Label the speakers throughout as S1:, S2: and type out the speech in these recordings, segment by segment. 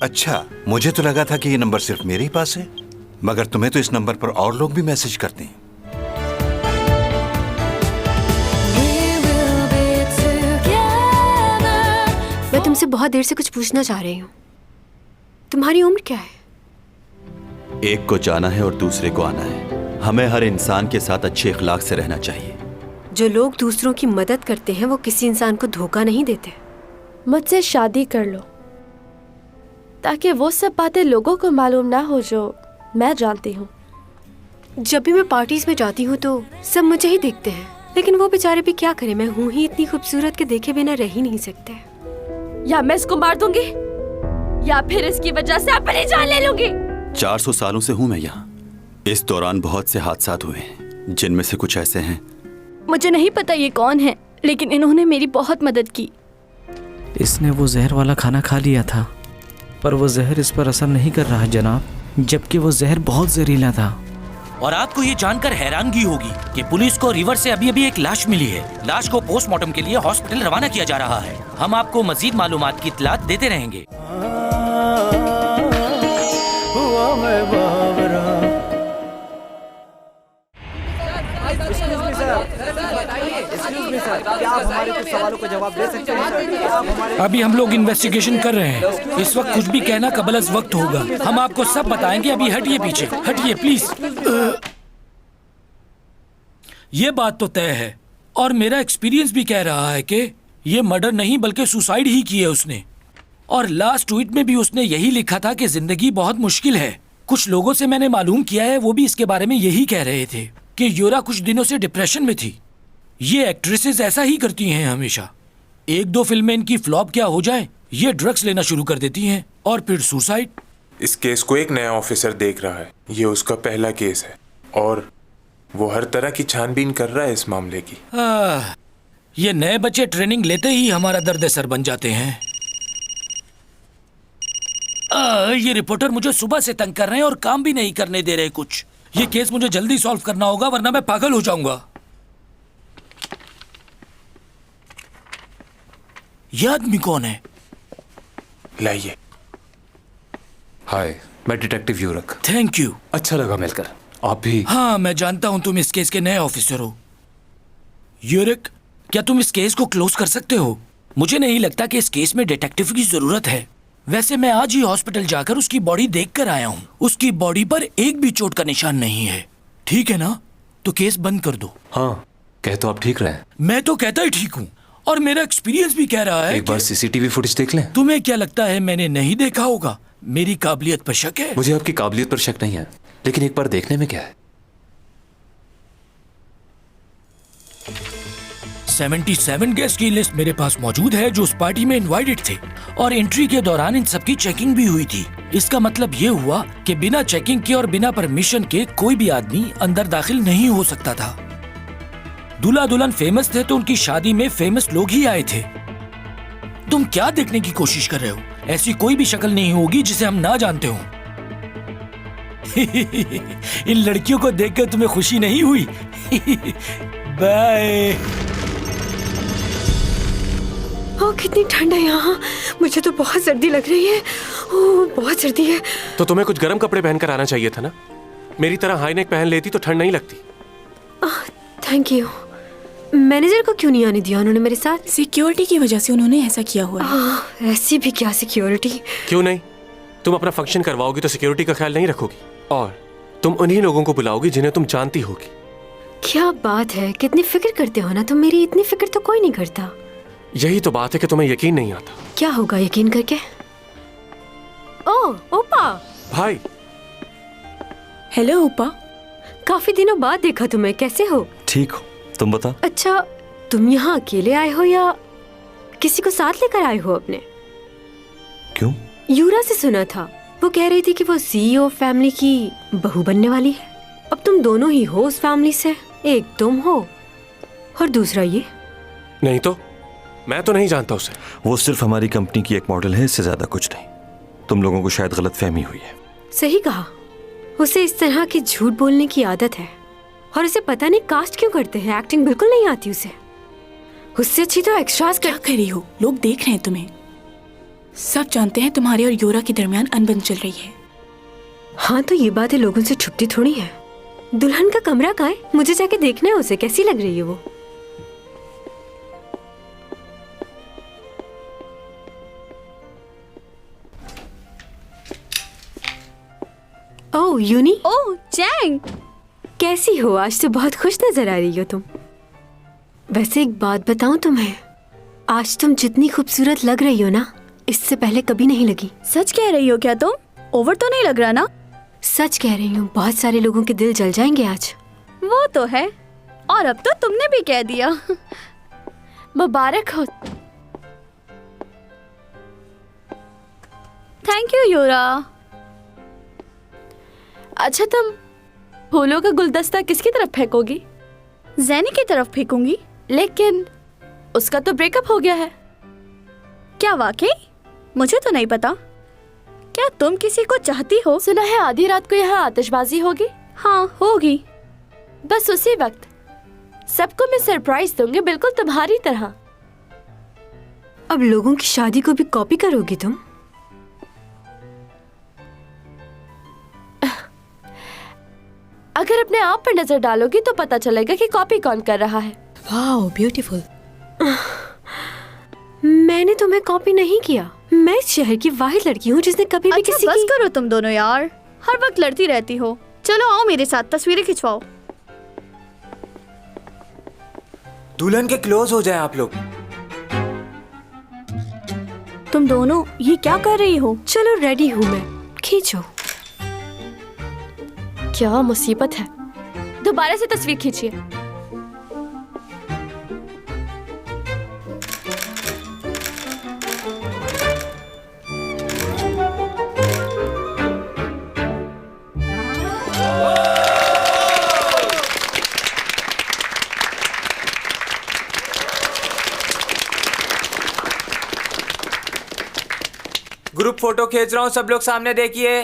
S1: अच्छा, मुझे तो लगा था कि ये नंबर सिर्फ मेरे ही पास है, मगर तुम्हें तो इस नंबर पर और लोग भी मैसेज करते हैं।
S2: मैं तुमसे बहुत देर से कुछ पूछना चाह रही हूँ। तुम्हारी उम्र क्या है?
S3: एक को जाना है और दूसरे को आना है। हमें हर इंसान के साथ अच्छे इखलाक से रहना चाहिए।
S2: जो लोग दूसरों की मदद करते हैं वो किसी इंसान को धोखा नहीं देते।
S4: मुझसे शादी कर लो ताकि वो सब बातें लोगों को मालूम ना हो जो मैं जानती हूँ।
S2: जब भी मैं पार्टीज में जाती हूँ तो सब मुझे ही देखते हैं, लेकिन वो बेचारे भी क्या करें, मैं हूँ ही इतनी खूबसूरत के देखे बिना रह ही नहीं सकते।
S4: या मैं इसको मार दूंगी या फिर इसकी वजह से अपनी जान ले लूंगी।
S3: 400 सालों से हूँ मैं यहाँ। इस दौरान बहुत से हादसात हुए हैं, जिनमें से कुछ ऐसे हैं।
S4: मुझे नहीं पता ये कौन है, लेकिन इन्होंने मेरी बहुत मदद की।
S5: इसने वो जहर वाला खाना खा लिया था, पर वो जहर इस पर असर नहीं कर रहा जनाब, जबकि वो जहर बहुत जहरीला था।
S6: और आपको ये जानकर हैरानगी होगी कि पुलिस को रिवर से अभी एक लाश मिली है। लाश को पोस्टमार्टम के लिए हॉस्पिटल रवाना किया जा रहा है। हम आपको मजीद मालूमात की इत्तलात देते रहेंगे।
S7: अभी हम लोग इन्वेस्टिगेशन कर रहे हैं। इस वक्त कुछ भी कहना कबल अज़ वक्त होगा। हम आपको सब बताएंगे। अभी हटिए पीछे, हटिए प्लीज। ये बात तो तय है और मेरा एक्सपीरियंस भी कह रहा है कि ये मर्डर नहीं बल्कि सुसाइड ही की है उसने। और लास्ट ट्वीट में भी उसने यही लिखा था कि जिंदगी बहुत मुश्किल है। कुछ लोगों से मैंने मालूम किया है, वो भी इसके बारे में यही कह रहे थे कि यूरा कुछ दिनों से डिप्रेशन में थी। ये एक्ट्रेसेस ऐसा ही करती हैं हमेशा। एक दो फिल्में इनकी फ्लॉप क्या हो जाए, ये ड्रग्स लेना शुरू कर देती हैं और फिर सुसाइड।
S8: इस केस को एक नया ऑफिसर देख रहा है। ये उसका पहला केस है और वो हर तरह की छानबीन कर रहा है इस मामले की।
S7: ये नए बच्चे ट्रेनिंग लेते ही हमारा दर्द सर बन जाते हैं। ये रिपोर्टर मुझे सुबह से तंग कर रहे हैं और काम भी नहीं करने दे रहे कुछ। ये केस मुझे जल्दी सॉल्व करना होगा वरना मैं पागल हो जाऊंगा। ये आदमी कौन है?
S8: लाइए।
S9: हाय, मैं डिटेक्टिव यूरक।
S7: Thank you.
S9: अच्छा लगा मिलकर। आप भी?
S7: हाँ, मैं जानता हूँ तुम इस केस के नए ऑफिसर हो। यूरक, क्या तुम इस केस को क्लोज कर सकते हो? मुझे नहीं लगता कि इस केस में डिटेक्टिव की जरूरत है। वैसे मैं आज ही हॉस्पिटल जाकर उसकी बॉडी देख कर आया हूँ। उसकी बॉडी पर एक भी चोट का निशान नहीं है। ठीक है ना? तो केस बंद कर दो।
S9: हाँ, कह तो आप ठीक रहे।
S7: मैं तो कहता ही ठीक हूँ और मेरा एक्सपीरियंस भी कह रहा है।
S9: एक बार सीसीटीवी फुटेज देख लें।
S7: तुम्हें क्या लगता है मैंने नहीं देखा होगा? मेरी काबिलियत पर शक है?
S9: मुझे आपकी काबिलियत पर शक नहीं है, लेकिन एक बार देखने में क्या है।
S7: 77 गेस्ट की लिस्ट मेरे पास मौजूद है जो उस पार्टी में इनवाइटेड थे और एंट्री के दौरान इन सबकी चेकिंग भी हुई थी। इसका मतलब ये हुआ कि बिना चेकिंग के और बिना परमिशन के कोई भी आदमी अंदर दाखिल नहीं हो सकता था। दूल्हा दुल्हन फेमस थे तो उनकी शादी में फेमस लोग ही आए थे। तुम क्या देखने की कोशिश कर रहे हो? ऐसी कोई भी शक्ल नहीं होगी जिसे हम ना जानते हो। इन लड़कियों को देखकर तुम्हें खुशी नहीं हुई? बाय।
S2: ओह, कितनी ठंड है यहाँ। मुझे तो बहुत सर्दी लग रही है। ओह, बहुत सर्दी है।
S10: तो तुम्हें कुछ गर्म कपड़े पहनकर आना चाहिए था ना। मेरी तरह हाई नेक पहन लेती तो ठंड नहीं लगती।
S2: Thank you. मैनेजर को क्यों नहीं आने दिया उन्होंने मेरे साथ?
S11: सिक्योरिटी की वजह से उन्होंने ऐसा किया हुआ है।
S2: ऐसी भी क्या सिक्योरिटी?
S10: क्यों नहीं? तुम अपना फंक्शन करवाओगी तो सिक्योरिटी का ख्याल नहीं रखोगी और तुम उन्हीं लोगों को बुलाओगी जिन्हें तुम जानती होगी।
S2: क्या बात है, कितनी फिक्र करते हो ना तुम मेरी। इतनी फिक्र तो कोई नहीं करता।
S10: यही तो बात है कि तुम्हें यकीन नहीं आता।
S2: क्या होगा यकीन करके? ओह ओपा।
S10: भाई।
S11: हेलो ओपा।
S2: काफी दिनों बाद देखा तुम्हें। कैसे हो?
S3: ठीक हो, तुम बता।
S2: अच्छा, तुम यहाँ अकेले आए हो या किसी को साथ लेकर आए हो अपने?
S3: क्यों?
S2: यूरा से सुना था, वो कह रही थी कि वो सीईओ फैमिली की बहू बनने वाली है। अब तुम दोनों ही हो उस फैमिली से। एक तुम हो और दूसरा ये।
S10: नहीं तो मैं तो नहीं जानता उसे।
S3: वो सिर्फ हमारी कंपनी की एक मॉडल है, इससे ज्यादा कुछ नहीं। तुम लोगों को शायद गलतफहमी हुई है।
S2: सही कहा। उसे इस तरह की झूठ बोलने की आदत है और उसे पता नहीं कास्ट क्यों करते हैं। एक्टिंग बिल्कुल नहीं आती उसे। उससे अच्छी तो एक्स्ट्रास
S11: क्या कर रही हो? लोग देख रहे हैं तुम्हें। सब जानते हैं तुम्हारे और योरा के दरमियान अनबन चल रही है।
S2: हाँ तो ये बातें लोगों से छुपती थोड़ी है। दुल्हन का कमरा कहाँ है? मुझे जाके देखना है उसे, कैसी लग रही है वो। ओह यूनी।
S12: ओह चैंग,
S2: कैसी हो? आज तो बहुत खुश नजर आ रही हो तुम। वैसे एक बात बताऊं तुम्हें, आज तुम जितनी खूबसूरत लग रही हो ना, इससे पहले कभी नहीं लगी।
S12: सच कह रही हो क्या तुम? ओवर तो नहीं लग रहा ना?
S2: सच कह रही हूँ, बहुत सारे लोगों के दिल जल जाएंगे आज।
S12: वो तो है, और अब तो तुमने भी कह दिया।
S4: मुबारक हो।
S12: थैंक यू योरा।
S4: अच्छा तुम फूलों का गुलदस्ता किसकी तरफ फेंकोगी?
S12: जैनी की तरफ फेंकूंगी।
S4: लेकिन उसका तो ब्रेकअप हो गया है।
S12: क्या वाकई? मुझे तो नहीं पता। क्या तुम किसी को चाहती हो?
S4: सुना है आधी रात को यहाँ आतिशबाजी होगी।
S12: हाँ होगी।
S4: बस उसी वक्त सबको मैं सरप्राइज दूंगी, बिल्कुल तुम्हारी तरह।
S2: अब लोगों की शादी को भी कॉपी करोगी तुम?
S4: अगर अपने आप पर नजर डालोगी तो पता चलेगा कि कॉपी कौन कर रहा है।
S11: Wow beautiful.
S2: मैंने तुम्हें कॉपी नहीं किया। मैं इस शहर की वाहिद लड़की हूँ जिसने कभी भी
S12: अच्छा
S2: किसी
S12: बस
S2: की...
S12: करो तुम दोनों यार, हर वक्त लड़ती रहती हो। चलो आओ मेरे साथ तस्वीरें खिंचवाओ।
S13: दुल्हन के क्लोज हो जाए आप लोग।
S12: तुम दोनों ये क्या कर रही हो?
S2: चलो रेडी हूँ मैं, खींचो।
S4: क्या मुसीबत है। दोबारा से तस्वीर खींचिए।
S13: ग्रुप फोटो खींच रहा हूँ, सब लोग सामने देखिए।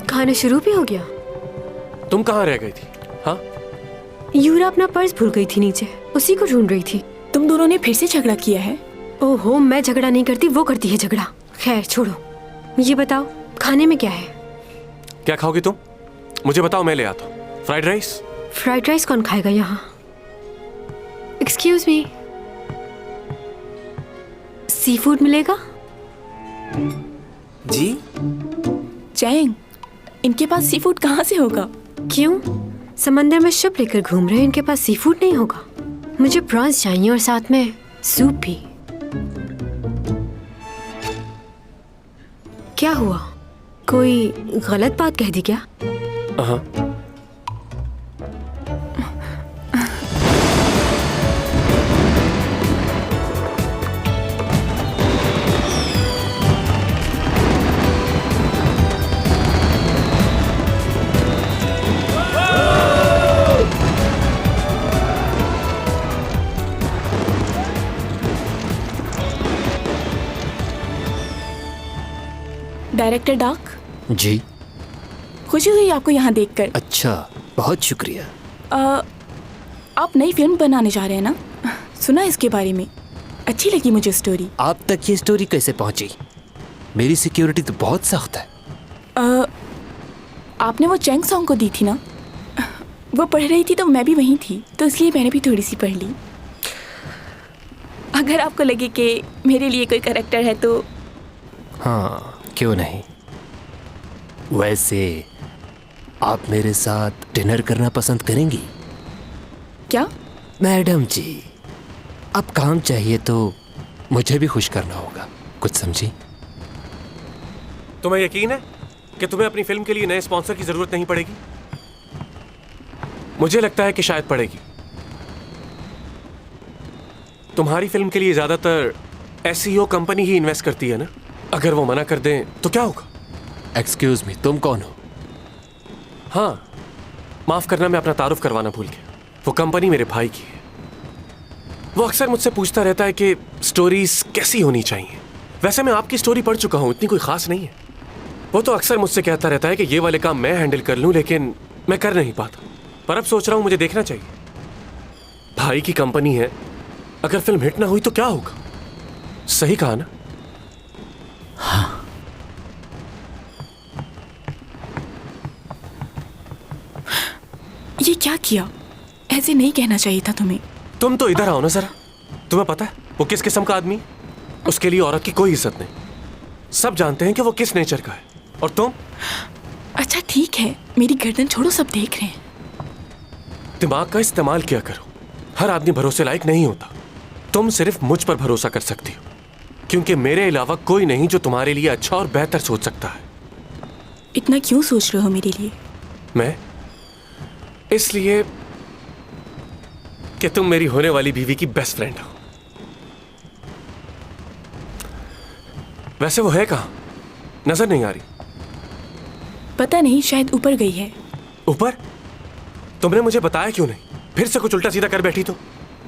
S2: खाना शुरू भी हो गया?
S10: तुम कहाँ रह गई थी? हाँ,
S2: यूरा अपना पर्स भूल गई थी नीचे, उसी को ढूंढ रही थी।
S11: तुम दोनों ने फिर से झगड़ा किया है?
S2: ओहो, मैं झगड़ा नहीं करती, वो करती है झगड़ा। खैर छोड़ो, ये बताओ खाने में क्या है?
S10: क्या खाओगी तुम? मुझे बताओ, मैं ले आता हूँ। Fried rice?
S2: फ्राइड राइस कौन खाएगा यहाँ? एक्सक्यूज मी, सी फूड मिलेगा?
S13: जी?
S11: चैंग, इनके पास सी फूड कहाँ से होगा?
S2: क्यों? समंदर में शिप लेकर घूम रहे हैं, इनके पास सी फूड नहीं होगा? मुझे प्रॉन्स चाहिए और साथ में सूप भी। क्या हुआ? कोई गलत बात कह दी क्या?
S10: हाँ।
S11: डायरेक्टर डार्क
S5: जी।
S11: खुशी हुई आपको यहाँ देखकर।
S5: अच्छा, बहुत शुक्रिया।
S11: आप नई फिल्म बनाने जा रहे हैं ना? सुना इसके बारे में, अच्छी लगी मुझे स्टोरी।
S5: आप तक ये स्टोरी कैसे पहुंची? मेरी सिक्योरिटी तो बहुत सख्त है।
S11: आपने वो चैंग सॉन्ग को दी थी ना? वो पढ़ रही थी तो मैं भी वहीं थी, तो इसलिए मैंने भी थोड़ी सी पढ़ ली। अगर आपको लगे कि मेरे लिए कोई कैरेक्टर है तो।
S5: हाँ, क्यों नहीं। वैसे आप मेरे साथ डिनर करना पसंद करेंगी?
S11: क्या?
S5: मैडम जी, अब काम चाहिए तो मुझे भी खुश करना होगा, कुछ समझी?
S10: तुम्हें यकीन है कि तुम्हें अपनी फिल्म के लिए नए स्पॉन्सर की जरूरत नहीं पड़ेगी? मुझे लगता है कि शायद पड़ेगी। तुम्हारी फिल्म के लिए ज्यादातर एसईओ कंपनी ही इन्वेस्ट करती है ना? अगर वो मना कर दें तो क्या होगा?
S5: एक्सक्यूज मी, तुम कौन हो?
S10: हाँ, माफ करना, मैं अपना तारुफ करवाना भूल गया। वो कंपनी मेरे भाई की है। वो अक्सर मुझसे पूछता रहता है कि स्टोरीज कैसी होनी चाहिए। वैसे मैं आपकी स्टोरी पढ़ चुका हूँ, इतनी कोई खास नहीं है। वो तो अक्सर मुझसे कहता रहता है कि ये वाले काम मैं हैंडल कर लूँ, लेकिन मैं कर नहीं पाता। पर अब सोच रहा हूं मुझे देखना चाहिए। भाई की कंपनी है, अगर फिल्म हिट ना हुई तो क्या होगा? सही कहा ना?
S11: ये क्या किया? ऐसे नहीं कहना चाहिए था तुम्हें।
S10: तुम तो इधर आओ ना जरा। तुम्हें पता है वो किस किस्म का आदमी है? उसके लिए औरत की कोई इज्जत नहीं। सब जानते हैं कि वो किस नेचर का है। और तुम?
S11: अच्छा ठीक है, मेरी गर्दन छोड़ो, सब देख रहे हैं।
S10: दिमाग का इस्तेमाल किया करो। हर आदमी भरोसे लायक नहीं होता। तुम सिर्फ मुझ पर भरोसा कर सकती हो, क्योंकि मेरे अलावा कोई नहीं जो तुम्हारे लिए अच्छा और बेहतर सोच सकता है।
S11: इतना क्यों सोच रहे हो मेरे लिए?
S10: मैं इसलिए कि तुम मेरी होने वाली बीवी की बेस्ट फ्रेंड हो। वैसे वो है कहाँ? नजर नहीं आ रही।
S11: पता नहीं, शायद ऊपर गई है।
S10: ऊपर? तुमने मुझे बताया क्यों नहीं? फिर से कुछ उल्टा सीधा कर बैठी तो?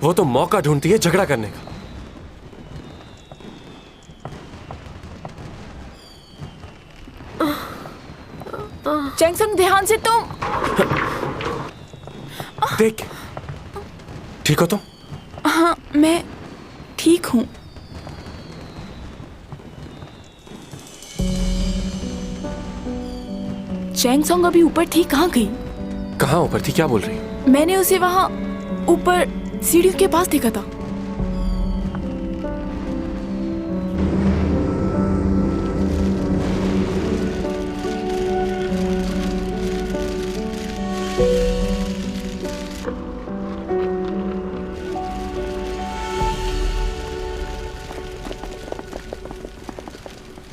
S10: वो तो मौका ढूंढती है झगड़ा करने का।
S11: चैंगसंग, ध्यान से तुम।
S10: देख, ठीक हो तुम?
S11: हाँ, मैं ठीक हूँ। चैंगसंग अभी ऊपर थी, कहाँ गई?
S10: कहाँ ऊपर थी? क्या बोल रही?
S11: मैंने उसे वहाँ ऊपर सीढ़ियों के पास देखा था।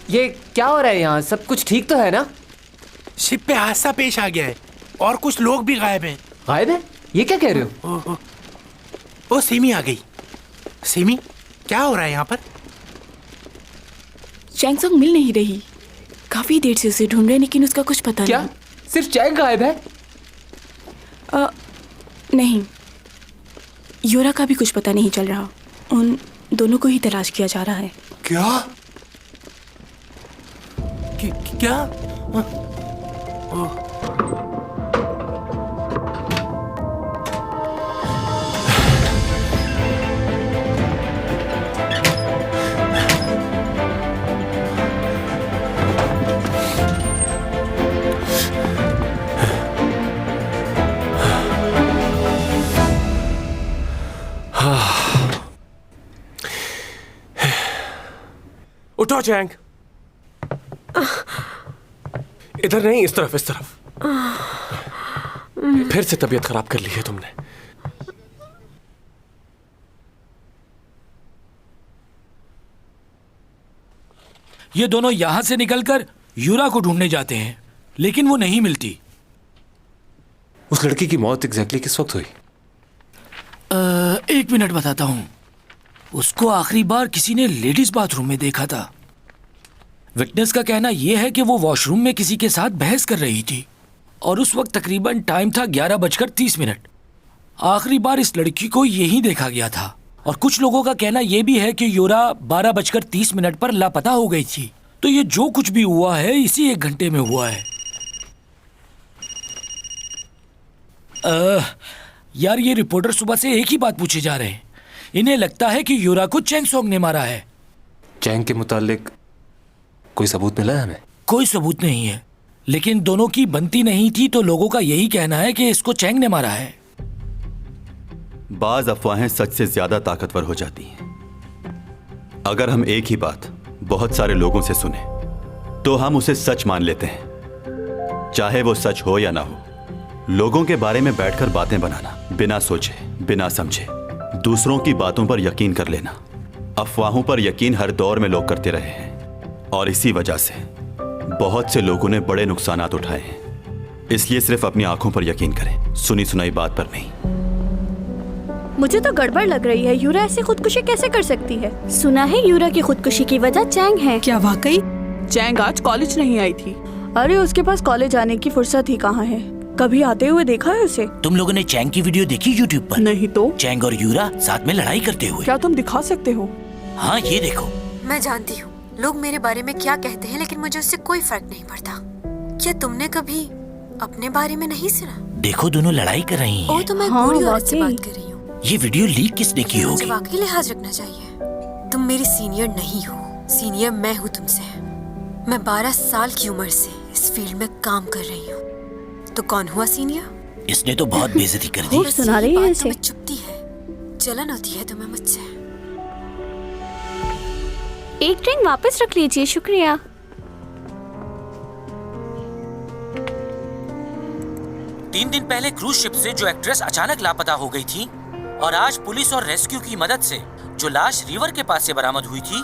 S13: ये क्या हो रहा है यहाँ? सब कुछ ठीक तो है ना?
S14: शिप पे हादसा पेश आ गया है और कुछ लोग भी गायब हैं।
S13: गायब है? ये क्या कह रहे हो?
S14: ओ सिमी आ गई। सिमी, क्या हो रहा है यहाँ पर?
S11: चैंगसंग मिल नहीं रही। काफी देर से उसे ढूंढ रहे, लेकिन उसका कुछ पता
S13: क्या?
S11: नहीं।
S13: सिर्फ चैंग गायब है?
S11: नहीं, योरा का भी कुछ पता नहीं चल रहा। उन दोनों को ही तलाश किया जा रहा है।
S14: क्या? क्या?
S10: उठो चैंग। इधर नहीं, इस तरफ, इस तरफ। फिर से तबीयत खराब कर ली है तुमने।
S7: ये दोनों यहां से निकलकर यूरा को ढूंढने जाते हैं, लेकिन वो नहीं मिलती।
S9: उस लड़की की मौत एग्जैक्टली किस वक्त हुई?
S7: 1 मिनट बताता हूं। उसको आखिरी बार किसी ने लेडीज बाथरूम में देखा था। विटनेस का कहना यह है कि वो वॉशरूम में किसी के साथ बहस कर रही थी और उस वक्त तकरीबन टाइम था 11:30। आखिरी बार इस लड़की को यहीं देखा गया था और कुछ लोगों का कहना यह भी है कि योरा 12:30 पर लापता हो गई थी। तो ये जो कुछ भी हुआ है इसी 1 घंटे में हुआ है। यार, ये रिपोर्टर सुबह से एक ही बात पूछे जा रहे हैं। इन्हें लगता है कि योरा को चैंगसोंग ने मारा है।
S9: चैंग के मुतालिक कोई सबूत मिला है हमें?
S7: कोई सबूत नहीं है, लेकिन दोनों की बनती नहीं थी, तो लोगों का यही कहना है कि इसको चैंग ने मारा है।
S3: बाज अफवाहें सच से ज्यादा ताकतवर हो जाती हैं। अगर हम एक ही बात बहुत सारे लोगों से सुने तो हम उसे सच मान लेते हैं, चाहे वो सच हो या ना हो। लोगों के बारे में बैठकर बातें बनाना, बिना सोचे बिना समझे दूसरों की बातों पर यकीन कर लेना, अफवाहों पर यकीन हर दौर में लोग करते रहे हैं और इसी वजह से बहुत से लोगों ने बड़े नुकसानात उठाए हैं। इसलिए सिर्फ अपनी आंखों पर यकीन करें, सुनी सुनाई बात पर नहीं।
S12: मुझे तो गड़बड़ लग रही है। यूरा ऐसे खुदकुशी कैसे कर सकती है? सुना है यूरा की खुदकुशी की वजह चैंग है।
S15: क्या वाकई? चैंग आज कॉलेज नहीं आई थी।
S12: अरे उसके पास कॉलेज आने की फुर्सत ही कहाँ है? कभी आते हुए देखा है उसे?
S6: तुम लोगों ने चैंग की वीडियो देखी यूट्यूब पर?
S15: नहीं तो?
S6: चैंग और यूरा साथ में लड़ाई करते हुए।
S15: क्या तुम दिखा सकते हो?
S6: हाँ, ये देखो।
S2: मैं जानती हूँ लोग मेरे बारे में क्या कहते हैं, लेकिन मुझे उससे कोई फर्क नहीं पड़ता। क्या तुमने कभी अपने बारे में नहीं सुना?
S6: देखो दोनों लड़ाई कर रही हैं।
S2: ओ तो मैं बूढ़ी औरत से बात कर रही हूँ।
S6: ये वीडियो लीक किसने की
S2: मुझे
S6: होगी?
S2: वाकई लिहाज रखना चाहिए। तुम मेरी सीनियर नहीं हो, सीनियर मैं हूँ तुमसे। मैं 12 साल की उम्र से इस फील्ड में काम कर रही हूँ। तो कौन हुआ सीनियर?
S6: इसने तो बहुत बेइज्जती कर दी।
S12: सुना रही है इसे।
S2: तुम्हें चुपती है, जलन होती है तुम्हें मुझसे।
S12: एक ड्रिंक वापस रख लीजिए, शुक्रिया।
S6: तीन दिन पहले क्रूज शिप से जो एक्ट्रेस अचानक लापता हो गई थी और आज पुलिस और रेस्क्यू की मदद से जो लाश रिवर के पास से बरामद हुई थी,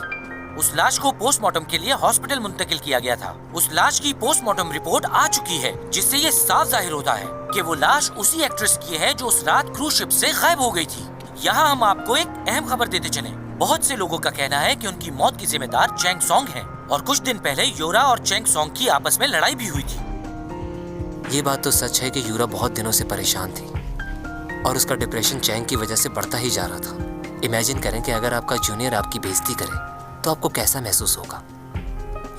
S6: उस लाश को पोस्टमार्टम के लिए हॉस्पिटल मुंतकिल किया गया था। उस लाश की पोस्टमार्टम रिपोर्ट आ चुकी है, जिससे ये साफ जाहिर होता है कि वो लाश उसी एक्ट्रेस की है जो उस रात क्रूज शिप से गायब हो गई थी। यहाँ हम आपको एक अहम खबर देते चले। बहुत से लोगों का कहना है कि उनकी मौत की जिम्मेदार चैंग सॉन्ग है और कुछ दिन पहले यूरा और चैंग सॉन्ग की आपस में लड़ाई भी हुई थी।
S13: ये बात तो सच है कि यूरा बहुत दिनों से परेशान थी और उसका डिप्रेशन चैंग की वजह से बढ़ता ही जा रहा था। इमेजिन करें कि अगर आपका जूनियर आपकी बेइज्जती करे तो आपको कैसा महसूस होगा।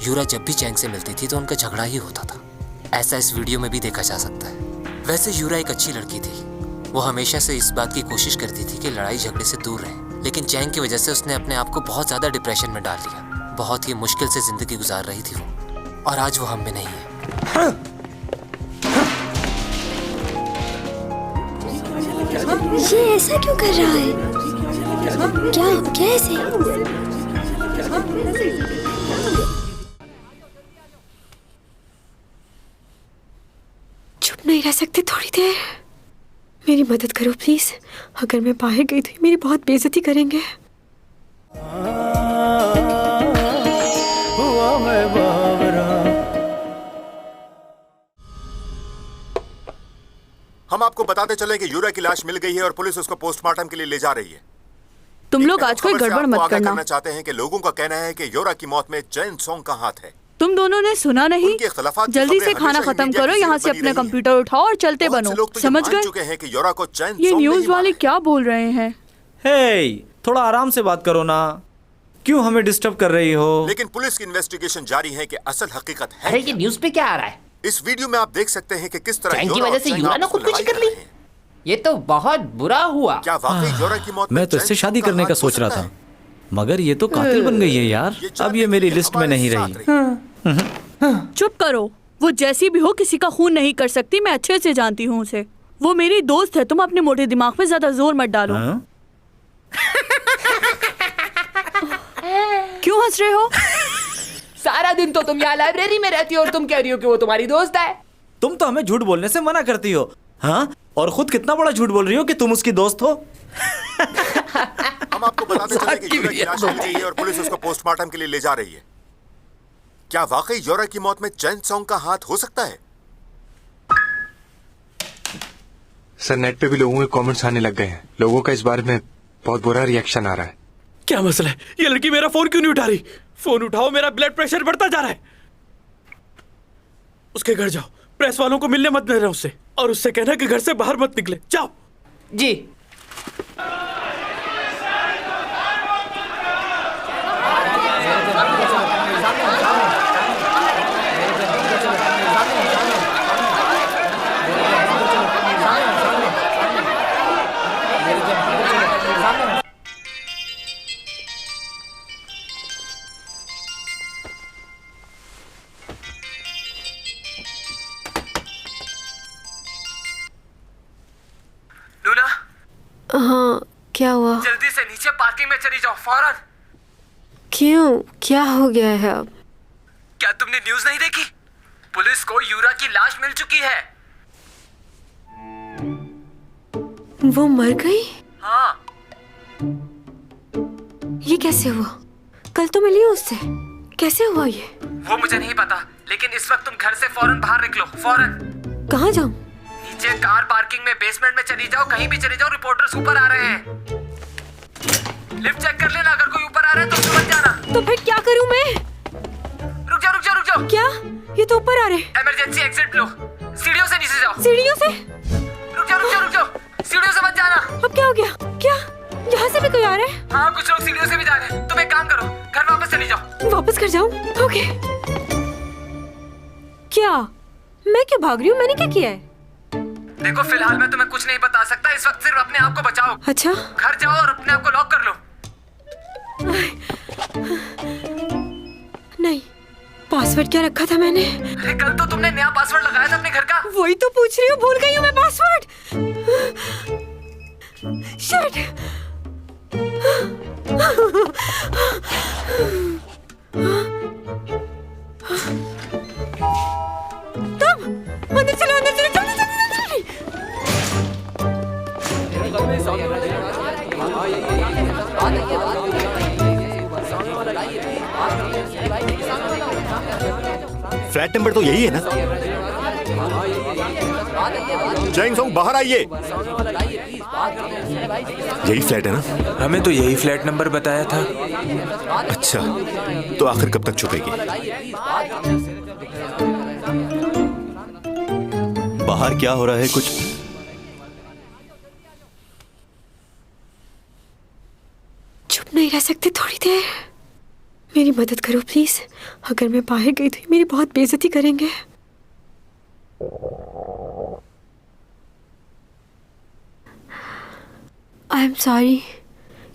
S13: यूरा जब भी चैंग से मिलती थी तो उनका झगड़ा ही होता था। ऐसा इस वीडियो में भी देखा जा सकता है। वैसे यूरा एक अच्छी लड़की थी। वो हमेशा से इस बात की कोशिश करती थी कि लड़ाई झगड़े से दूर रहे, लेकिन चैंग की वजह से उसने अपने आप को बहुत ज्यादा डिप्रेशन में डाल लिया। बहुत ही मुश्किल से जिंदगी गुजार रही थी वो, और आज वो हम में नहीं है।
S2: ये ऐसा क्यों कर रहा है? क्या ऐसे? चुप नहीं रह सकते थोड़ी देर? मेरी मदद करो प्लीज। अगर मैं बाहर गई तो मेरी बहुत बेइज्जती करेंगे।
S16: हम आपको बताते चले कि यूरा की लाश मिल गई है और पुलिस उसको पोस्टमार्टम के लिए ले जा रही है।
S15: तुम लोग आज कोई गड़बड़ मत करना।
S16: चाहते हैं कि लोगों का कहना है कि यूरा की मौत में चैन सॉन्ग का हाथ है।
S15: तुम दोनों ने सुना नहीं? जल्दी से खाना खत्म करो, यहाँ से अपने कंप्यूटर उठाओ और चलते बनो। समझ गए? ये न्यूज वाले क्या बोल रहे हैं?
S5: हे, थोड़ा आराम से बात करो ना। क्यों हमें डिस्टर्ब कर रही हो?
S16: लेकिन पुलिस की इन्वेस्टिगेशन जारी है कि असल हकीकत है।
S13: अरे ये न्यूज पे क्या आ रहा है?
S16: इस वीडियो में आप देख सकते हैं कि किस तरह
S13: चैंग की वजह से यूरा ने खुदकुशी कर ली। ये तो बहुत बुरा हुआ।
S16: क्या वाकई यूरा की मौत?
S5: मैं तो इससे शादी करने का सोच रहा था, मगर ये तो कातिल बन गई है यार। अब ये मेरी लिस्ट में नहीं रही।
S15: चुप करो। वो जैसी भी हो किसी का खून नहीं कर सकती। मैं अच्छे से जानती हूँ उसे। वो मेरी दोस्त है। तुम अपने मोटे दिमाग पे ज्यादा जोर मत डालो। क्यों हंस रहे हो?
S13: सारा दिन तो तुम यहाँ लाइब्रेरी में रहती हो और तुम कह रही हो कि वो तुम्हारी दोस्त है।
S5: तुम तो हमें झूठ बोलने से मना करती हो, हाँ? और खुद कितना बड़ा झूठ बोल रही हो कि तुम उसकी दोस्त हो।
S16: हम आपको बताते चले कि यूरा की लाश मिल गई है और पुलिस उसको पोस्टमार्टम के लिए ले जा रही है। क्या वाकई यूरा की मौत में चैन सॉन्ग का हाथ हो सकता है?
S8: सर, नेट पे भी लोगों के कमेंट्स आने लग गए हैं। लोगों का इस बारे में बहुत बुरा रिएक्शन आ रहा है।
S10: क्या मसला है? ये लड़की मेरा फोन क्यों नहीं उठा रही? फोन उठाओ, मेरा ब्लड प्रेशर बढ़ता जा रहा है। उसके घर जाओ, प्रेस वालों को मिलने मत देना उससे, और उससे कहना कि घर से बाहर मत निकले। जाओ।
S13: जी।
S2: हाँ, क्या हुआ?
S10: जल्दी से नीचे पार्किंग में चली जाओ, फौरन।
S2: क्यों? क्या हो गया है अब?
S10: क्या तुमने न्यूज नहीं देखी? पुलिस को यूरा की लाश मिल चुकी है।
S2: वो मर गई?
S10: हाँ।
S2: ये कैसे हुआ? कल तो मिली हूँ उससे। कैसे हुआ ये?
S10: वो मुझे नहीं पता, लेकिन इस वक्त तुम घर से फौरन बाहर निकलो, फौरन।
S2: कहाँ जाऊँ?
S10: नीचे कार पार्किंग में बेसमेंट में चली जाओ, कहीं भी चले जाओ। रिपोर्टर्स ऊपर आ रहे हैं। लिफ्ट चेक कर लेना, अगर कोई ऊपर आ रहा है तो समझ जाना।
S2: तो फिर क्या करूँ मैं?
S10: रुक जाओ, रुक जाओ, रुक जाओ।
S2: क्या? ये तो ऊपर आ रहे।
S10: इमरजेंसी एग्जिट लो। सीढ़ियों से नीचे जाओ।
S2: सीढ़ियों से?
S10: रुक जाओ, रुक जाओ, रुक जाओ। सीढ़ियों से मत जाना।
S2: अब क्या हो गया? क्या यहाँ से भी कोई आ रहा है?
S10: हाँ, कुछ लोग सीढ़ियों से भी जा रहे हैं। तुम एक काम करो, घर वापस चली जाओ।
S2: वापस घर जाऊँ? ओके। क्या मैं क्यों भाग रही हूँ? मैंने क्या किया है?
S5: देखो फिलहाल मैं तुम्हें कुछ नहीं बता सकता, इस वक्त सिर्फ अपने आप को बचाओ।
S2: अच्छा,
S5: घर जाओ और अपने आप को लॉक कर लो।
S2: नहीं, पासवर्ड क्या रखा था मैंने?
S5: अरे कल तो तुमने नया पासवर्ड लगाया था अपने घर का।
S2: वही तो पूछ रही हूँ, भूल गई हूँ मैं पासवर्ड। शिट। तुम अंदर चलो, अंदर चलो, जल्दी जल्दी
S16: फ्लैट नंबर तो यही है ना? चैंग सोंग बाहर आइए। यही फ्लैट है ना?
S8: हमें तो यही फ्लैट नंबर बताया था।
S16: अच्छा, तो आखिर कब तक छुपेगी?
S3: बाहर क्या हो रहा है? कुछ
S2: चुप नहीं रह सकते थोड़ी देर? मेरी मदद करो प्लीज। अगर मैं बाहर गई तो मेरी बहुत बेइज्जती करेंगे। I am sorry.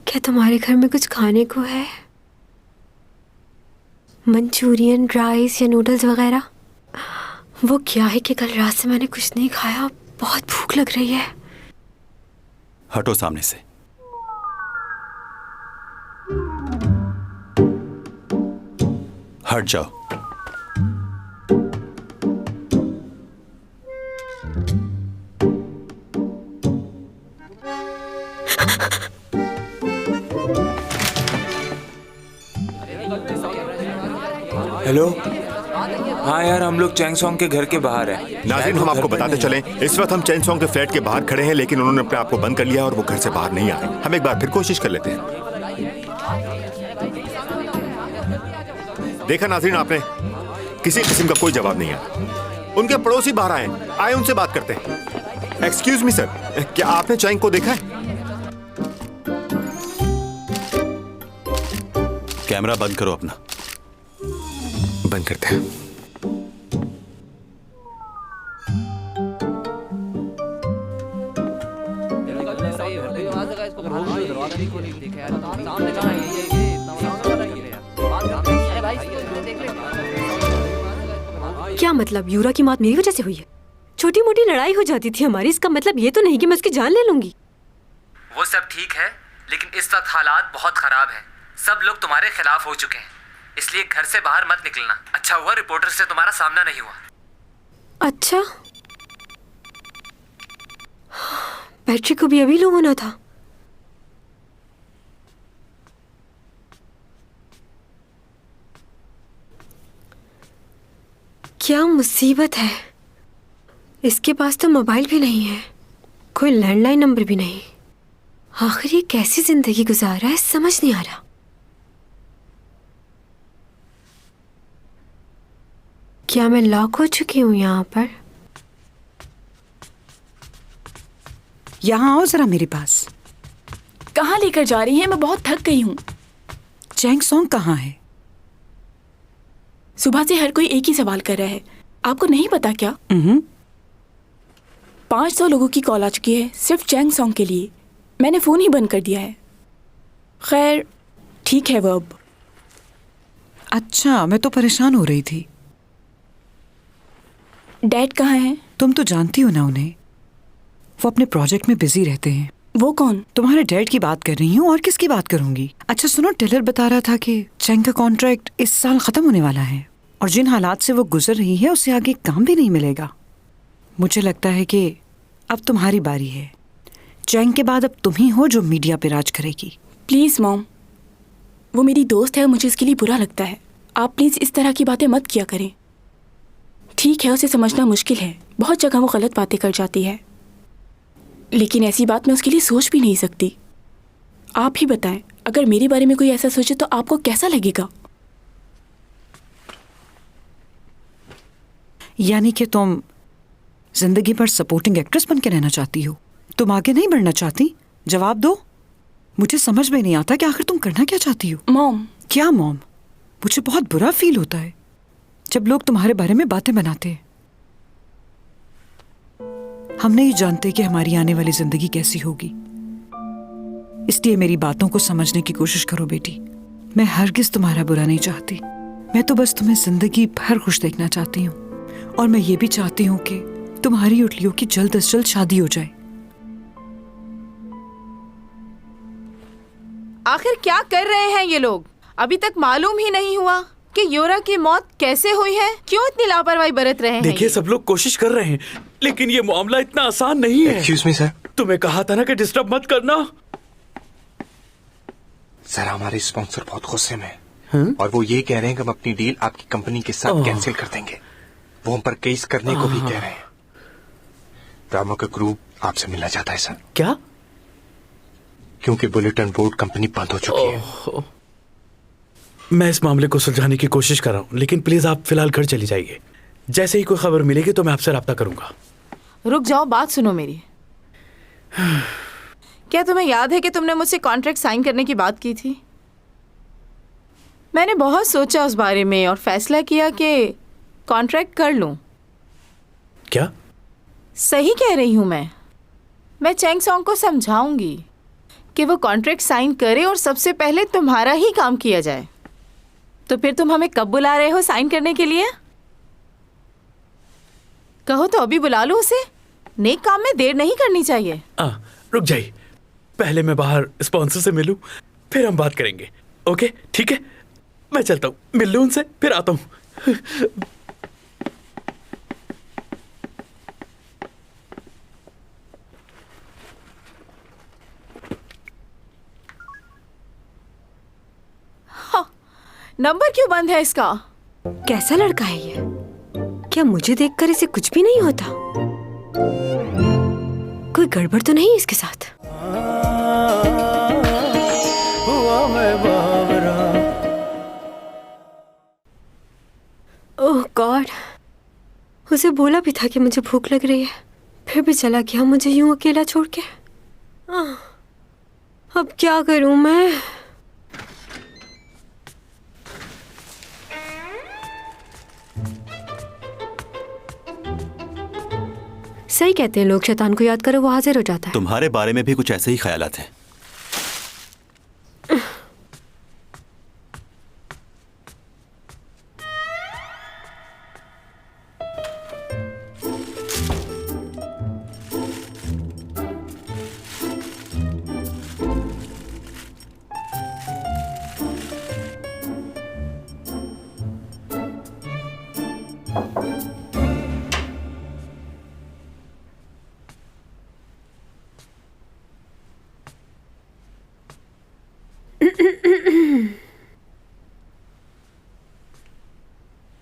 S2: क्या तुम्हारे घर में कुछ खाने को है? मंचूरियन, राइस या नूडल्स वगैरह? वो क्या है कि कल रात से मैंने कुछ नहीं खाया, बहुत भूख लग रही है।
S3: हटो सामने से। हट जाओ।
S8: हेलो। हाँ यार, हम लोग चैंग सोंग के घर के बाहर हैं।
S16: नाज़रीन, हम आपको बताते चलें, इस वक्त हम चैंग सोंग के फ्लैट के बाहर खड़े हैं, लेकिन उन्होंने अपने आप को बंद कर लिया और वो घर से बाहर नहीं आ रहे। हम एक बार फिर कोशिश कर लेते हैं। देखा नाज़रीन आपने, किसी किस्म का कोई जवाब नहीं है। उनके पड़ोसी बाहर आए उनसे बात करते हैं। एक्सक्यूज मी सर, क्या आपने चैंग को देखा है?
S3: कैमरा बंद करो अपना।
S16: बंद करते हैं।
S2: क्या मतलब? यूरा की मौत मेरी वजह से हुई है? छोटी मोटी लड़ाई हो जाती थी हमारी, इसका मतलब ये तो नहीं कि मैं उसकी जान ले लूंगी।
S5: वो सब ठीक है, लेकिन इस वक्त हालात बहुत खराब हैं। सब लोग तुम्हारे खिलाफ हो चुके हैं, इसलिए घर से बाहर मत निकलना। अच्छा हुआ रिपोर्टर से तुम्हारा सामना नहीं हुआ।
S2: अच्छा, बैटरी को भी अभी लो होना था। क्या मुसीबत है। इसके पास तो मोबाइल भी नहीं है, कोई लैंडलाइन नंबर भी नहीं। आखिर ये कैसी जिंदगी गुजार रहा है, समझ नहीं आ रहा। क्या मैं लॉक हो चुकी हूँ यहाँ पर?
S11: यहाँ आओ जरा मेरे पास। कहाँ लेकर जा रही हैं? मैं बहुत थक गई हूँ। चैंग सोंग कहाँ है? सुबह से हर कोई एक ही सवाल कर रहा है, आपको नहीं पता क्या? 500 लोगों की कॉल आ चुकी है सिर्फ चैंग सोंग के लिए। मैंने फोन ही बंद कर दिया है। खैर ठीक है वो अब।
S17: अच्छा, मैं तो परेशान हो रही थी।
S11: डैड कहाँ हैं?
S17: तुम तो जानती हो ना उन्हें, वो अपने प्रोजेक्ट में बिजी रहते हैं।
S11: वो कौन?
S17: तुम्हारे डैड की बात कर रही हूँ, और किसकी बात करूंगी। अच्छा सुनो, टेलर बता रहा था कि चैंग का कॉन्ट्रैक्ट इस साल खत्म होने वाला है, और जिन हालात से वो गुजर रही है उसे आगे काम भी नहीं मिलेगा। मुझे लगता है कि अब तुम्हारी बारी है। चैंग के बाद अब तुम ही हो जो मीडिया पे राज करेगी।
S11: प्लीज मॉम, वो मेरी दोस्त है, मुझे इसके लिए बुरा लगता है। आप प्लीज इस तरह की बातें मत किया करें। ठीक है, उसे समझना मुश्किल है, बहुत जगह वो गलत बातें कर जाती है, लेकिन ऐसी बात मैं उसके लिए सोच भी नहीं सकती। आप ही बताएं, अगर मेरे बारे में कोई ऐसा सोचे तो आपको कैसा लगेगा?
S17: यानी कि तुम जिंदगी भर सपोर्टिंग एक्ट्रेस बन के रहना चाहती हो? तुम आगे नहीं बढ़ना चाहती? जवाब दो। मुझे समझ में नहीं आता कि आखिर तुम करना क्या चाहती हो।
S11: मॉम।
S17: क्या मॉम? मुझे बहुत बुरा फील होता है जब लोग तुम्हारे बारे में बातें बनाते हैं। हम नहीं जानते कि हमारी आने वाली जिंदगी कैसी होगी। इसलिए मेरी बातों को समझने की कोशिश करो बेटी। मैं हरगिज तुम्हारा बुरा नहीं चाहती। मैं तो बस तुम्हें जिंदगी भर खुश देखना चाहती हूँ। और मैं ये भी चाहती हूँ कि तुम्हारी और लियो की जल्द से जल्द शादी हो जाए।
S18: आखिर क्या कर रहे हैं ये लोग? अभी तक मालूम ही नहीं हुआ कि यूरा की मौत कैसे हुई है। क्यों इतनी लापरवाही बरत रहे हैं?
S19: देखिए सब लोग कोशिश कर रहे हैं, लेकिन ये मामला इतना आसान नहीं है।
S9: Excuse me sir.
S19: तुम्हें कहा था ना कि डिस्टर्ब मत करना।
S9: सर हमारे स्पॉन्सर बहुत गुस्से में हैं और वो ये कह रहे हैं कि हम अपनी डील आपकी कंपनी के साथ कैंसिल कर देंगे। वो हम पर केस करने को भी कह रहे हैं। ड्रामा का ग्रुप आपसे मिलना चाहता है सर।
S19: क्या?
S9: क्योंकि बुलेटिन बोर्ड कंपनी बंद हो चुकी है।
S19: मैं इस मामले को सुलझाने की कोशिश कर रहा हूँ, लेकिन प्लीज आप फिलहाल घर चली जाइए। जैसे ही कोई खबर मिलेगी तो मैं आपसे राब्ता करूंगा।
S18: रुक जाओ, बात सुनो मेरी। क्या तुम्हें याद है कि तुमने मुझसे कॉन्ट्रैक्ट साइन करने की बात की थी? मैंने बहुत सोचा उस बारे में और फैसला किया कि कॉन्ट्रैक्ट कर लूं।
S19: क्या?
S18: सही कह रही हूं मैं चैंग सॉन्ग को समझाऊंगी कि वो कॉन्ट्रैक्ट साइन करे और सबसे पहले तुम्हारा ही काम किया जाए। तो फिर तुम हमें कब बुला रहे हो साइन करने के लिए? कहो तो अभी बुला लो उसे। नेक काम में देर नहीं करनी चाहिए।
S19: रुक जाइए, पहले मैं बाहर स्पॉन्सर से मिलूं, फिर हम बात करेंगे। ओके ठीक है, मैं चलता हूँ, मिल लूं उनसे, फिर आता हूँ।
S18: नंबर क्यों बंद है इसका?
S2: कैसा लड़का है ये? क्या मुझे देखकर इसे कुछ भी नहीं होता? कोई गड़बड़ तो नहीं इसके साथ? ओह गॉड, उसे बोला भी था कि मुझे भूख लग रही है, फिर भी चला गया मुझे यूं अकेला छोड़ के। अब क्या करूं मैं? सही कहते हैं लोग, शैतान को याद करो वो हाजिर हो जाता है।
S3: तुम्हारे बारे में भी कुछ ऐसे ही ख्यालात हैं।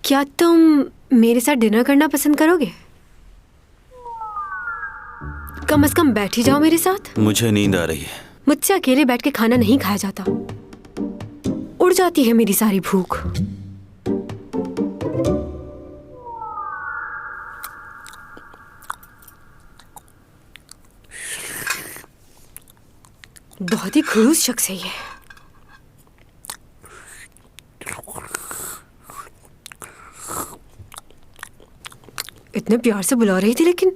S2: क्या तुम मेरे साथ डिनर करना पसंद करोगे? कम से कम बैठ ही जाओ मेरे साथ।
S3: मुझे नींद आ रही है।
S2: मुझसे अकेले बैठ के खाना नहीं खाया जाता, उड़ जाती है मेरी सारी भूख। बहुत ही खड़ूस शख्स है ये। इतने प्यार से बुला रही थी, लेकिन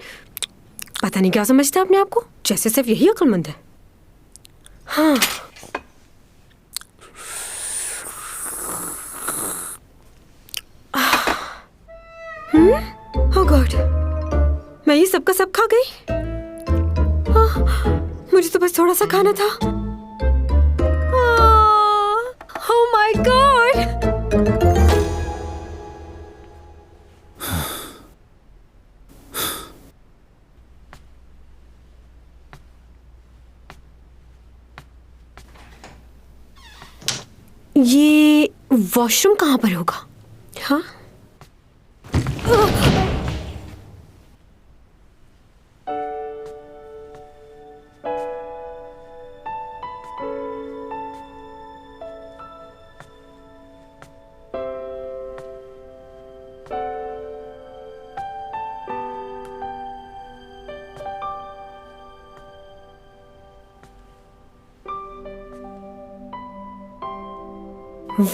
S2: पता नहीं क्या समझता अपने आप को, जैसे सिर्फ यही अक्लमंद है। हाँ, ओह गॉड, मैं ये सबका सब खा गई। मुझे तो बस थोड़ा सा खाना था। Oh my God. ये वॉशरूम कहाँ पर होगा? हाँ,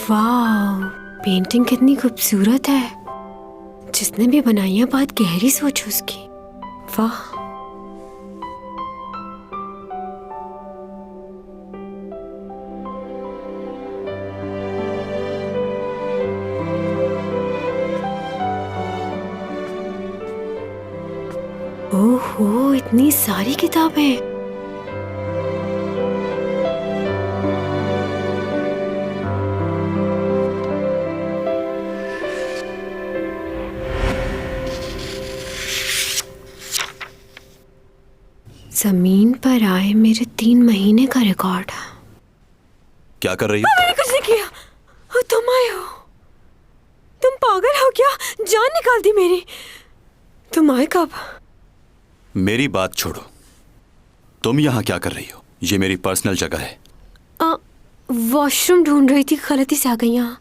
S2: वाह, पेंटिंग कितनी खूबसूरत है। जिसने भी बनाई है बहुत गहरी सोच उसकी। वाह। ओहो, इतनी सारी किताबें। जमीन पर आए मेरे 3 महीने का रिकॉर्ड।
S3: क्या कर रही हो?
S2: मैंने कुछ नहीं किया। तुम आए हो। तुम पागल हो क्या? जान निकाल दी मेरी। तुम आए कब?
S3: मेरी बात छोड़ो, तुम यहाँ क्या कर रही हो? ये मेरी पर्सनल जगह है।
S2: वॉशरूम ढूंढ रही थी, गलती से आ गई यहाँ।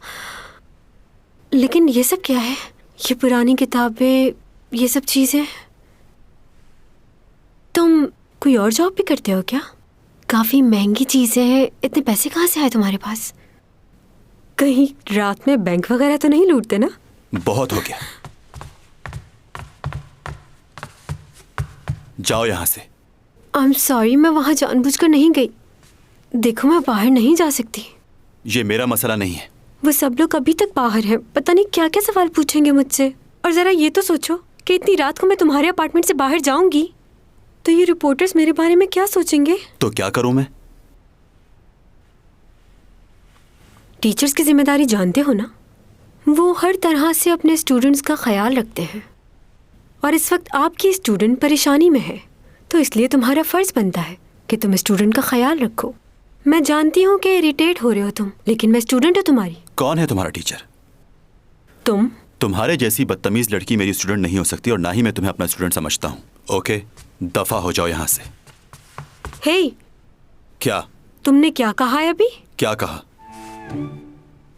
S2: लेकिन ये सब क्या है? ये पुरानी किताबें, ये सब चीजें। तुम कोई और जॉब भी करते हो क्या? काफी महंगी चीजें हैं, इतने पैसे कहाँ से आए तुम्हारे पास? कहीं रात में बैंक वगैरह तो नहीं लूटते ना?
S3: बहुत हो गया, जाओ यहाँ से।
S2: आई एम सॉरी, मैं वहाँ जानबूझकर नहीं गई। देखो, मैं बाहर नहीं जा सकती।
S3: ये मेरा मसला नहीं है।
S2: वो सब लोग अभी तक बाहर हैं, पता नहीं क्या क्या सवाल पूछेंगे मुझसे। और जरा ये तो सोचो कि इतनी रात को मैं तुम्हारे अपार्टमेंट से बाहर जाऊंगी तो ये रिपोर्टर्स मेरे बारे में क्या सोचेंगे?
S3: तो क्या करूं मैं?
S2: टीचर्स की जिम्मेदारी जानते हो ना? वो हर तरह से अपने स्टूडेंट्स का ख्याल रखते हैं। और इस वक्त आपकी स्टूडेंट परेशानी में है, तो इसलिए तुम्हारा फर्ज बनता है कि तुम स्टूडेंट का ख्याल रखो। मैं जानती हूँ कि इरिटेट हो रहे हो तुम, लेकिन मैं स्टूडेंट हूँ तुम्हारी।
S3: कौन है तुम्हारा टीचर?
S2: तुम।
S3: तुम्हारे जैसी बदतमीज लड़की मेरी स्टूडेंट नहीं हो सकती, और ना ही मैं तुम्हें अपना स्टूडेंट समझता हूँ। ओके, दफा हो जाओ यहाँ से।
S2: हे,
S3: क्या?
S2: तुमने क्या कहा है अभी?
S3: क्या कहा?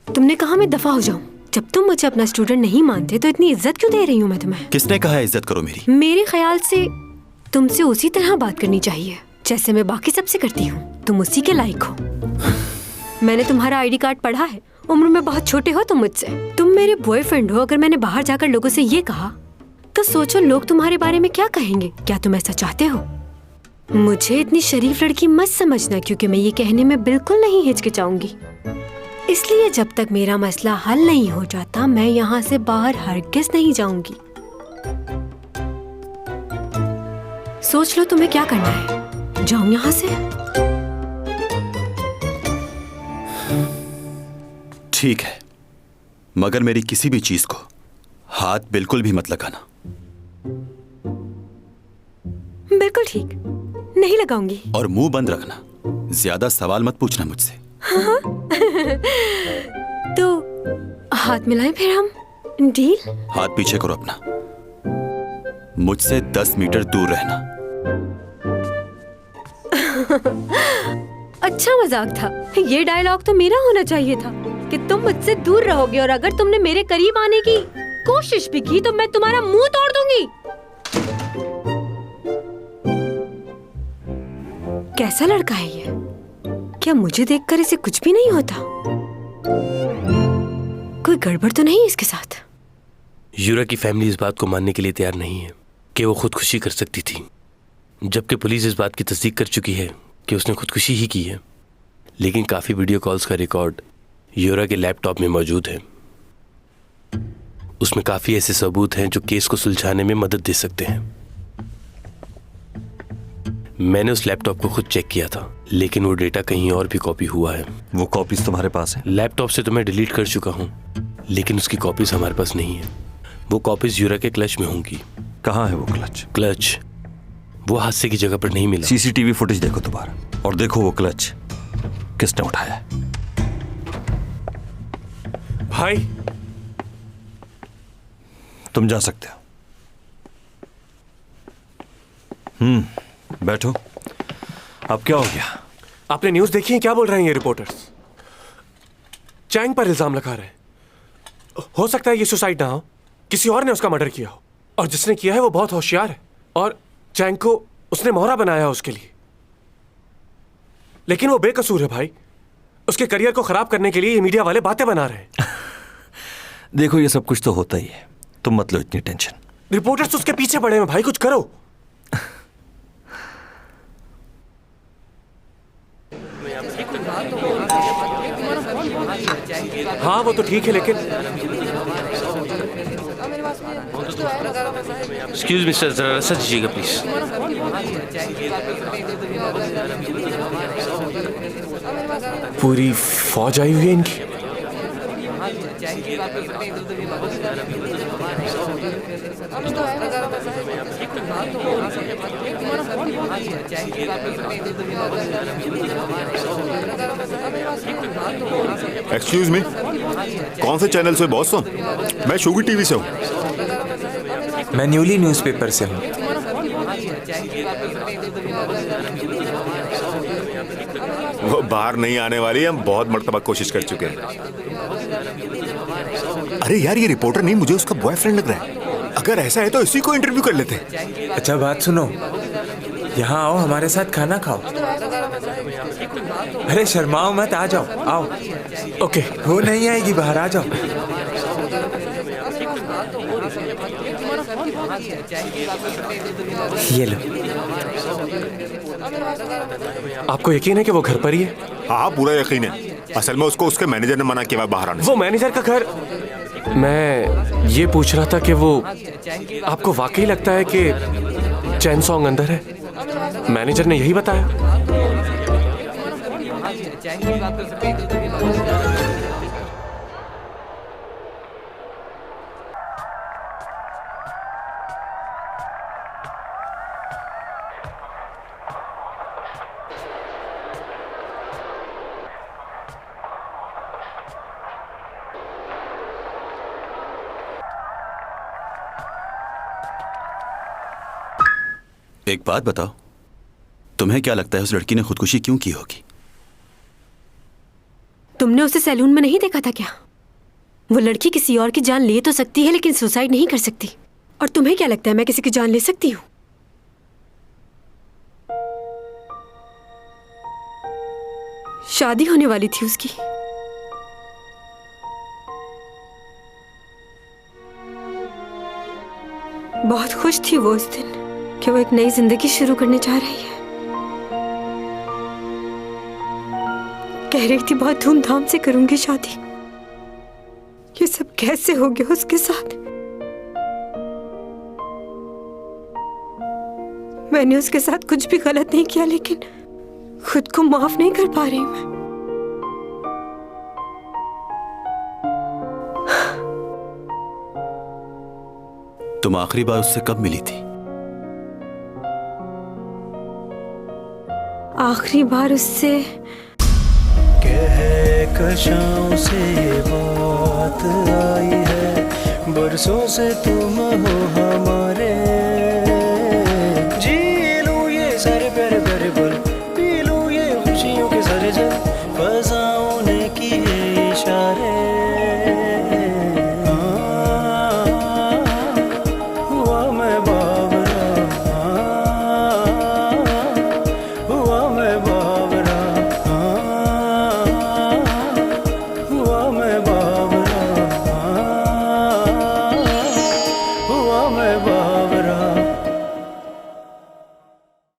S2: तुमने कहा मैं दफा हो जाऊं। जब तुम मुझे अपना स्टूडेंट नहीं मानते तो इतनी इज्जत क्यों दे रही हूँ मैं तुम्हें?
S3: किसने कहा है इज्जत करो मेरी?
S2: मेरे ख्याल से तुमसे उसी तरह बात करनी चाहिए जैसे मैं बाकी सबसे करती हूँ। तुम उसी के लायक हो। मैंने तुम्हारा आईडी कार्ड पढ़ा है। उम्र में बहुत छोटे हो तुम मुझसे। तुम मेरे बॉयफ्रेंड हो। अगर मैंने बाहर जाकर लोगों से ये कहा तो सोचो लोग तुम्हारे बारे में क्या कहेंगे। क्या तुम ऐसा चाहते हो? मुझे इतनी शरीफ लड़की मत समझना, क्योंकि मैं ये कहने में बिल्कुल नहीं हिचकिचाऊंगी। इसलिए जब तक मेरा मसला हल नहीं हो जाता मैं यहाँ से बाहर हरगिज़ नहीं जाऊंगी। सोच लो तुम्हें क्या करना है। जाऊं यहाँ से?
S3: ठीक है, मगर मेरी किसी भी चीज को हाथ बिल्कुल भी मत लगाना।
S2: बिल्कुल ठीक, नहीं लगाऊंगी।
S3: और मुंह बंद रखना। ज्यादा सवाल मत पूछना मुझसे।
S2: हाँ। तो हाथ मिलाएं फिर हम। डील?
S3: हाथ पीछे करो अपना। मुझसे 10 मीटर दूर रहना।
S2: अच्छा मजाक था। ये डायलॉग तो मेरा होना चाहिए था कि तुम मुझसे दूर रहोगे, और अगर तुमने मेरे करीब आने की कोशिश भी की तो मैं तुम्हारा मुंह तोड़ दूंगी। कैसा लड़का है ये? क्या मुझे देखकर इसे कुछ भी नहीं होता? कोई गड़बड़ तो नहीं इसके साथ?
S10: यूरा की फैमिली इस बात को मानने के लिए तैयार नहीं है कि वो खुदकुशी कर सकती थी, जबकि पुलिस इस बात की तस्दीक कर चुकी है कि उसने खुदकुशी ही की है। लेकिन काफ़ी वीडियो कॉल्स का रिकॉर्ड यूरा के लैपटॉप में मौजूद है। उसमें काफ़ी ऐसे सबूत हैं जो केस को सुलझाने में मदद दे सकते हैं। मैंने उस लैपटॉप को खुद चेक किया था, लेकिन वो डेटा कहीं और भी कॉपी हुआ है।
S1: वो कॉपीज तुम्हारे पास है?
S10: लैपटॉप से तो मैं डिलीट कर चुका हूँ, लेकिन उसकी कॉपीज हमारे पास नहीं है। वो कॉपीज यूरा के क्लच में होंगी।
S1: कहाँ है वो क्लच?
S10: क्लच वो हादसे की जगह पर नहीं मिला।
S1: सीसीटीवी फुटेज देखो दोबारा, और देखो वो क्लच किसने उठाया है।
S10: भाई,
S1: तुम जा सकते हो। बैठो। अब क्या हो गया?
S10: आपने न्यूज़ देखी है? क्या बोल रहे हैं ये रिपोर्टर्स? चैंग पर इल्जाम लगा रहे हैं। हो सकता है ये सुसाइड ना हो, किसी और ने उसका मर्डर किया हो, और जिसने किया है वो बहुत होशियार है, और चैंग को उसने मोहरा बनाया उसके लिए। लेकिन वो बेकसूर है भाई। उसके करियर को खराब करने के लिए ये मीडिया वाले बातें बना रहे हैं।
S1: देखो, ये सब कुछ तो होता ही है, तुम मत लो इतनी टेंशन।
S10: रिपोर्टर्स तो उसके पीछे पड़े हैं भाई, कुछ करो। हाँ वो तो ठीक है, लेकिन एक्सक्यूज मिस्टर, जरा रास्ता दीजिएगा प्लीज। पूरी फौज आई हुई है इनकी।
S16: एक्सक्यूज मी, कौन से चैनल से बॉस? मैं शोगी टीवी से हूँ।
S8: मैं न्यूली न्यूज़पेपर से हूँ।
S16: वो बाहर नहीं आने वाली, हम बहुत मर्तबा कोशिश कर चुके हैं। अरे यार, ये रिपोर्टर नहीं, मुझे उसका बॉयफ्रेंड लग रहा है। अगर ऐसा है तो इसी को इंटरव्यू कर लेते हैं।
S8: अच्छा बात सुनो, यहाँ आओ, हमारे साथ खाना खाओ। अरे शर्माओ मत, आ जाओ, आओ।
S10: ओके।
S8: वो नहीं आएगी, बाहर आ जाओ। ये लो।
S10: आपको यकीन है कि वो घर पर ही है?
S16: हाँ, पूरा यकीन है। असल में उसको उसके मैनेजर ने मना किया बाहर आने से।
S10: वो मैनेजर का घर? मैं ये पूछ रहा था कि वो आपको वाकई लगता है कि चैन सॉन्ग अंदर है? मैनेजर ने यही बताया?
S3: एक बात बताओ, तुम्हें क्या लगता है उस लड़की ने खुदकुशी क्यों की होगी?
S2: तुमने उसे सैलून में नहीं देखा था क्या? वो लड़की किसी और की जान ले तो सकती है लेकिन सुसाइड नहीं कर सकती। और तुम्हें क्या लगता है मैं किसी की जान ले सकती हूँ? शादी होने वाली थी उसकी। बहुत खुश थी वो उस दिन कि वो एक नई जिंदगी शुरू करने जा रही है। कह रही थी बहुत धूमधाम से करूंगी शादी। ये सब कैसे हो गया उसके साथ? मैंने उसके साथ कुछ भी गलत नहीं किया लेकिन खुद को माफ नहीं कर पा रही मैं।
S3: तुम आखिरी बार उससे कब मिली थी?
S2: आखिरी बार उससे
S20: कशाओं से बात आई है, बरसों से तुम हो हमारे। जी लूं ये सारे प्यारे प्यारे पल, पी लूं ये खुशियों के सारे जल, फसाओं ने किए